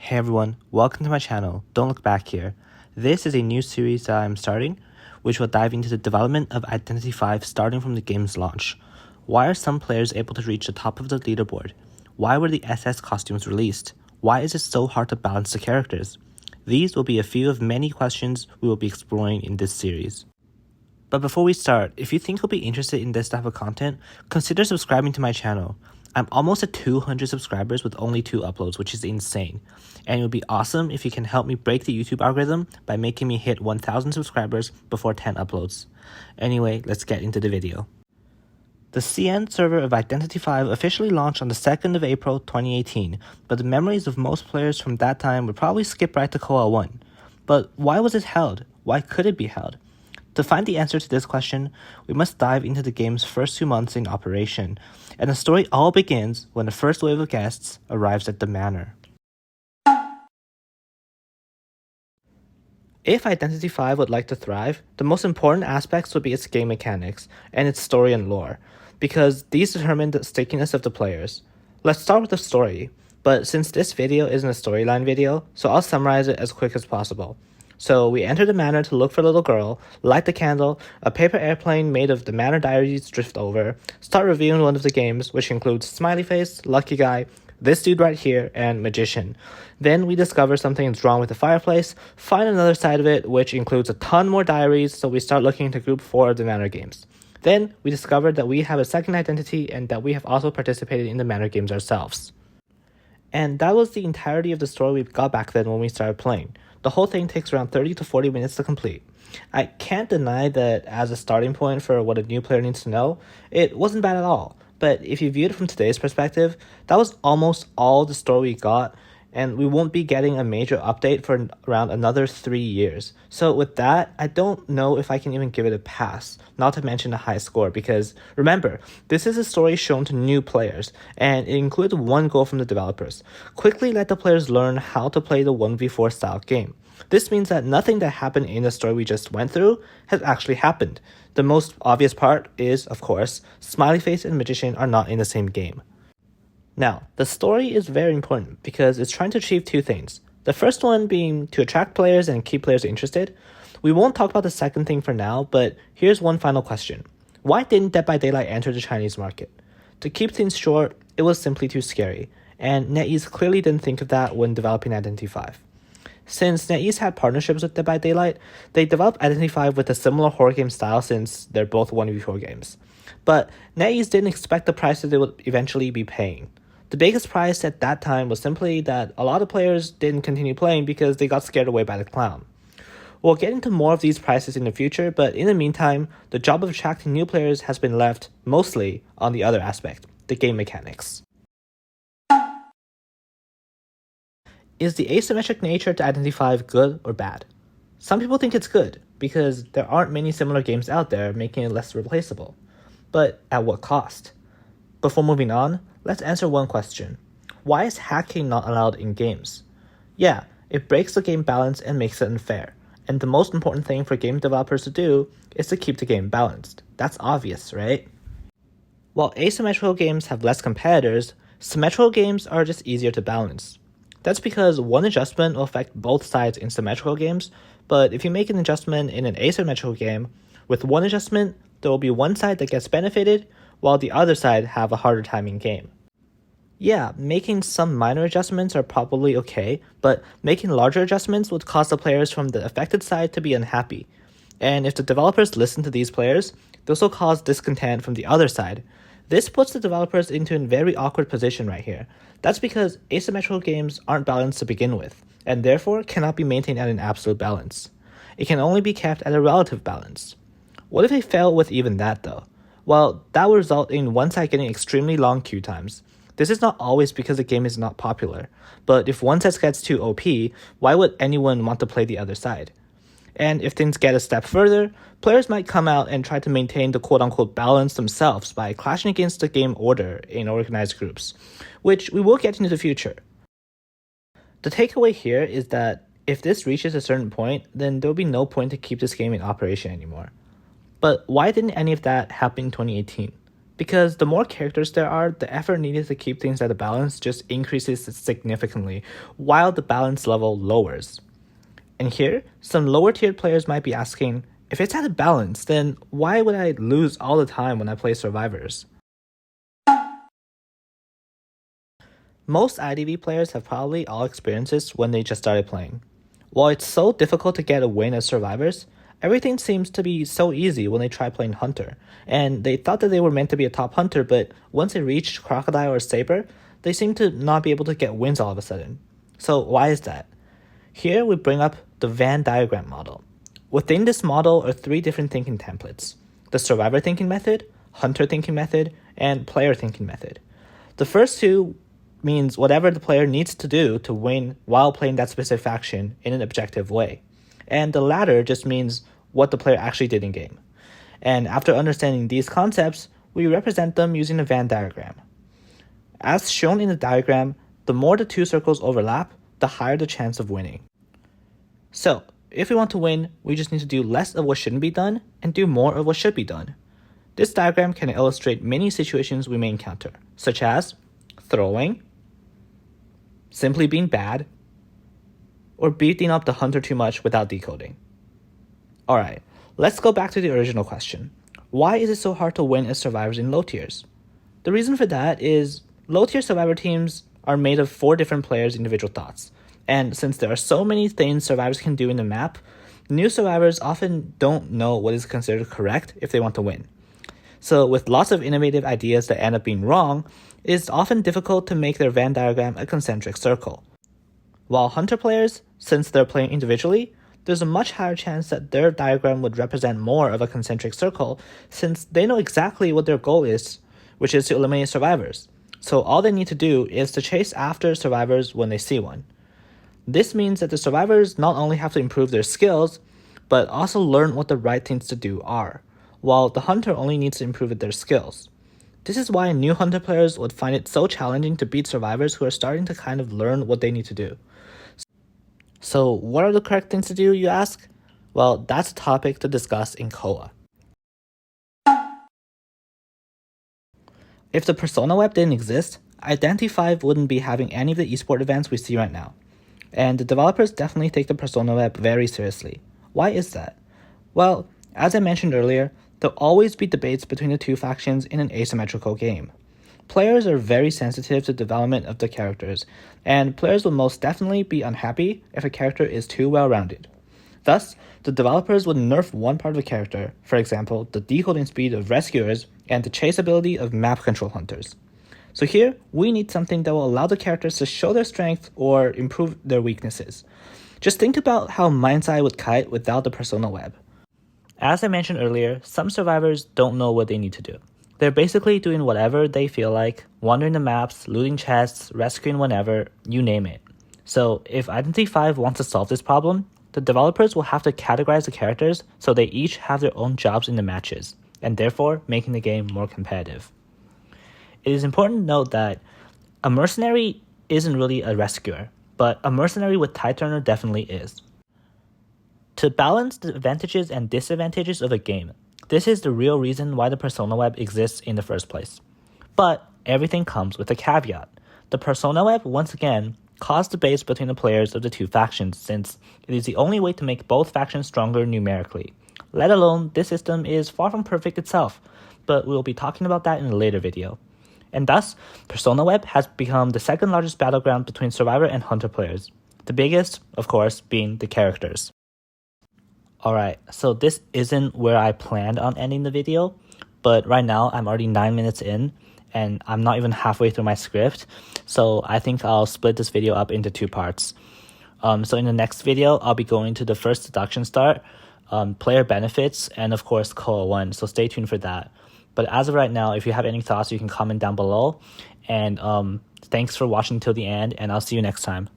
Hey everyone, welcome to my channel, Don't Look Back Here. This is a new series that I'm starting, which will dive into the development of Identity V starting from the game's launch. Why are some players able to reach the top of the leaderboard? Why were the SS costumes released? Why is it so hard to balance the characters? These will be a few of many questions we will be exploring in this series. But before we start, if you think you'll be interested in this type of content, consider subscribing to my channel. I'm almost at 200 subscribers with only 2 uploads, which is insane. And it would be awesome if you can help me break the YouTube algorithm by making me hit 1,000 subscribers before 10 uploads. Anyway, let's get into the video. The CN server of Identity V officially launched on the 2nd of April 2018, but the memories of most players from that time would probably skip right to COA 1. But why was it held? Why could it be held? To find the answer to this question, we must dive into the game's first 2 months in operation, and the story all begins when the first wave of guests arrives at the manor. If Identity V would like to thrive, the most important aspects would be its game mechanics and its story and lore, because these determine the stickiness of the players. Let's start with the story, but since this video isn't a storyline video, so I'll summarize it as quick as possible. So we enter the manor to look for a little girl, light the candle, a paper airplane made of the manor diaries drift over, start reviewing one of the games, which includes Smiley Face, Lucky Guy, this dude right here, and Magician. Then we discover something is wrong with the fireplace, find another side of it, which includes a ton more diaries, so we start looking into group 4 of the manor games. Then we discover that we have a second identity and that we have also participated in the manor games ourselves. And that was the entirety of the story we got back then when we started playing. The whole thing takes around 30 to 40 minutes to complete. I can't deny that as a starting point for what a new player needs to know, it wasn't bad at all. But if you view it from today's perspective, that was almost all the story we got, and we won't be getting a major update for around another 3 years. So with that, I don't know if I can even give it a pass, not to mention a high score, because remember, this is a story shown to new players, and it includes one goal from the developers: quickly let the players learn how to play the 1v4 style game. This means that nothing that happened in the story we just went through has actually happened. The most obvious part is, of course, Smiley Face and Magician are not in the same game. Now, the story is very important because it's trying to achieve 2 things. The first one being to attract players and keep players interested. We won't talk about the second thing for now, but here's one final question. Why didn't Dead by Daylight enter the Chinese market? To keep things short, it was simply too scary, and NetEase clearly didn't think of that when developing Identity V. Since NetEase had partnerships with Dead by Daylight, they developed Identity V with a similar horror game style since they're both 1v4 games. But NetEase didn't expect the price that they would eventually be paying. The biggest price at that time was simply that a lot of players didn't continue playing because they got scared away by the clown. We'll get into more of these prices in the future, but in the meantime, the job of attracting new players has been left mostly on the other aspect, the game mechanics. Is the asymmetric nature to Identity V good or bad? Some people think it's good, because there aren't many similar games out there, making it less replaceable. But at what cost? Before moving on, let's answer one question. Why is hacking not allowed in games? Yeah, it breaks the game balance and makes it unfair. And the most important thing for game developers to do is to keep the game balanced. That's obvious, right? While asymmetrical games have less competitors, symmetrical games are just easier to balance. That's because one adjustment will affect both sides in symmetrical games, but if you make an adjustment in an asymmetrical game, with one adjustment, there will be one side that gets benefited, while the other side have a harder time in game. Yeah, making some minor adjustments are probably okay, but making larger adjustments would cause the players from the affected side to be unhappy. And if the developers listen to these players, this will cause discontent from the other side. This puts the developers into a very awkward position right here. That's because asymmetrical games aren't balanced to begin with, and therefore cannot be maintained at an absolute balance. It can only be kept at a relative balance. What if they fail with even that though? Well, that would result in one side getting extremely long queue times. This is not always because the game is not popular, but if one side gets too OP, why would anyone want to play the other side? And if things get a step further, players might come out and try to maintain the quote-unquote balance themselves by clashing against the game order in organized groups, which we will get into the future. The takeaway here is that if this reaches a certain point, then there will be no point to keep this game in operation anymore. But why didn't any of that happen in 2018? because the more characters there are, the effort needed to keep things at a balance just increases significantly, while the balance level lowers. And here, some lower tiered players might be asking, if it's at a balance, then why would I lose all the time when I play survivors? Most IDV players have probably all experienced this when they just started playing. While it's so difficult to get a win as survivors, everything seems to be so easy when they try playing Hunter, and they thought that they were meant to be a top Hunter, but once they reached Crocodile or Saber, they seem to not be able to get wins all of a sudden. So why is that? Here we bring up the Venn-Diagram Model. Within this model are 3 different thinking templates: the Survivor Thinking Method, Hunter Thinking Method, and Player Thinking Method. The first 2 means whatever the player needs to do to win while playing that specific faction in an objective way. And the latter just means what the player actually did in game. And after understanding these concepts, we represent them using a Venn diagram. As shown in the diagram, the more the 2 circles overlap, the higher the chance of winning. So, if we want to win, we just need to do less of what shouldn't be done and do more of what should be done. This diagram can illustrate many situations we may encounter, such as throwing, simply being bad, or beating up the Hunter too much without decoding. Alright, let's go back to the original question. Why is it so hard to win as survivors in low tiers? The reason for that is low tier survivor teams are made of 4 different players' individual thoughts. And since there are so many things survivors can do in the map, new survivors often don't know what is considered correct if they want to win. So with lots of innovative ideas that end up being wrong, it is often difficult to make their Venn diagram a concentric circle. While Hunter players, since they're playing individually, there's a much higher chance that their diagram would represent more of a concentric circle since they know exactly what their goal is, which is to eliminate survivors. So all they need to do is to chase after survivors when they see one. This means that the survivors not only have to improve their skills, but also learn what the right things to do are, while the Hunter only needs to improve their skills. This is why new Hunter players would find it so challenging to beat survivors who are starting to kind of learn what they need to do. So what are the correct things to do, you ask? Well, that's a topic to discuss in COA. If the Persona web didn't exist, Identity V wouldn't be having any of the esport events we see right now. And the developers definitely take the Persona web very seriously. Why is that? Well, as I mentioned earlier, there'll always be debates between the 2 factions in an asymmetrical game. Players are very sensitive to development of the characters, and players will most definitely be unhappy if a character is too well-rounded. Thus, the developers would nerf one part of a character, for example, the decoding speed of rescuers and the chase ability of map control hunters. So here, we need something that will allow the characters to show their strength or improve their weaknesses. Just think about how Mind's Eye would kite without the Persona web. As I mentioned earlier, some survivors don't know what they need to do. They're basically doing whatever they feel like, wandering the maps, looting chests, rescuing whenever, you name it. So if Identity V wants to solve this problem, the developers will have to categorize the characters so they each have their own jobs in the matches, and therefore making the game more competitive. It is important to note that a mercenary isn't really a rescuer, but a mercenary with Tide Turner definitely is. To balance the advantages and disadvantages of a game, this is the real reason why the Persona web exists in the first place. But everything comes with a caveat. The Persona web, once again, caused debates between the players of the 2 factions since it is the only way to make both factions stronger numerically. Let alone, this system is far from perfect itself, but we'll be talking about that in a later video. And thus, Persona web has become the 2nd largest battleground between Survivor and Hunter players. The biggest, of course, being the characters. Alright, so this isn't where I planned on ending the video, but right now I'm already 9 minutes in, and I'm not even halfway through my script, so I think I'll split this video up into 2 parts. So in the next video, I'll be going to the first deduction start, player benefits, and of course COA 1, so stay tuned for that. But as of right now, if you have any thoughts, you can comment down below, and thanks for watching till the end, and I'll see you next time.